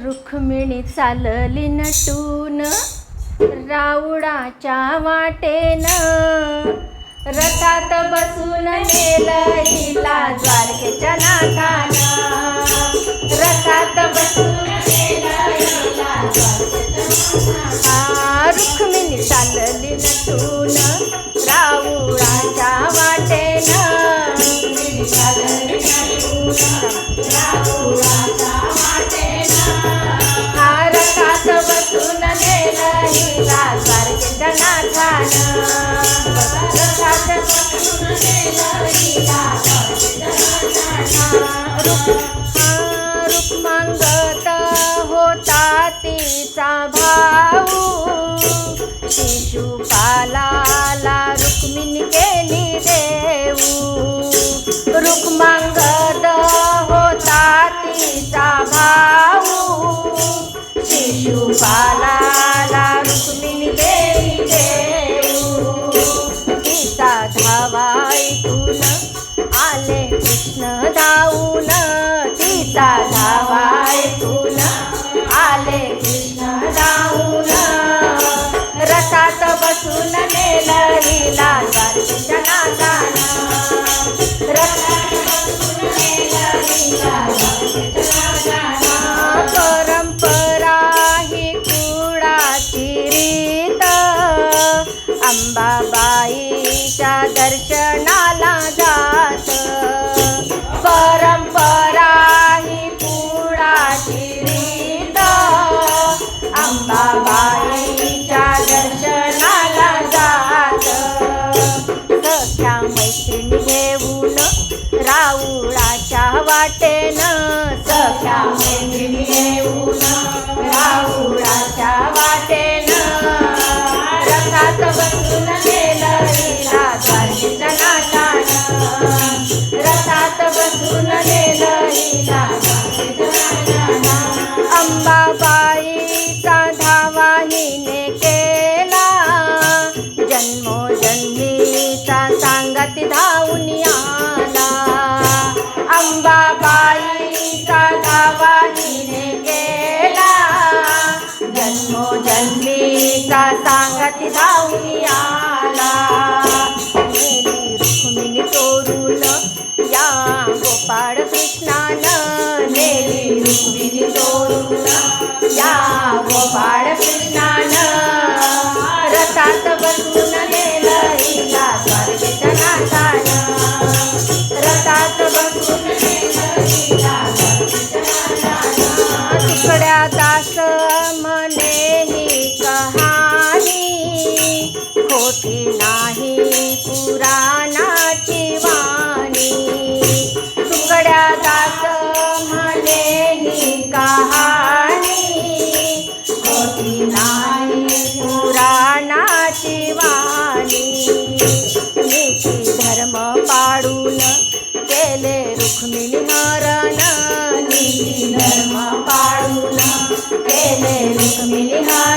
रुक्मिणी चालली नटून राऊळाच्या वाटेनं, रथात बसून नेलं हिला द्वारकेच्या नाथानं, रथात बसून नेलं हिला रुक्मिणी चालली नटून राऊळाच्या वाटेनं, चालली नटून राऊळाच्या वाटेनं, रथात बसून नेलं हिला द्वारकेच्या नाथानं, रथात बसून नेलं हिला द्वारकेच्या नाथानं. रुक्मांगद होता तिचा भाऊ, शिशुपालाला रुक्मिणी केली देऊ. रुक्मांगद होता तिचा भाऊ, शिशुपालाला रुक्मिणी केली देऊ. तिचा धावा ऐकून आले कृष्ण धावून, तिचा धावा ऐकून आले कृष्ण धावून, रथात बसून नेलं हिला द्वारकेच्या नाथानं, रथात बसून नेलं हिला द्वारकेच्या नाथानं. परंपरा ही कुळाची रीत, अंबाबाईच्या दर्शनाला जात. परंपरा ही कुळाची रीत, अंबाबाईच्या दर्शनाला जात. सख्या मैत्रिणी घेऊन राऊळाच्या वाटेनं, सख्या मैत्रिणी घेऊन राऊळाच्या वाटेनं, रथात बसून नेलं हिला द्वारकेच्या नाथानं, रथात बसून नेलं हिला द्वारकेच्या नाथानं. अंबाबाईचा धावा हिने केला, जन्मोजन्मीचा सांगती धावून आला. अंबाबाईचा धावा हिने केला, जन्मोजन्मीचा सांगती धावून आला. नेली रुक्मिणी चोरून या गोपाळ कृष्णानं, नेली रुक्मिणी चोरून या गोपाळ कृष्णानं, रथात बसून नेलं हिला द्वारकेच्या नाथानं, रथात बसून नेलं हिला द्वारकेच्या नाथानं. तुकड्या दास म्हणे ही कहाणी, खोटी नाही पुराणाची वाणी. तुकड्या दास म्हणे ही कहाणी, खोटी नाही पुराणाची वाणी. नीती धर्म पाडून केले रुक्मिणी हरण, नीती धर्म पाडून केले रुक्मिणी हरण.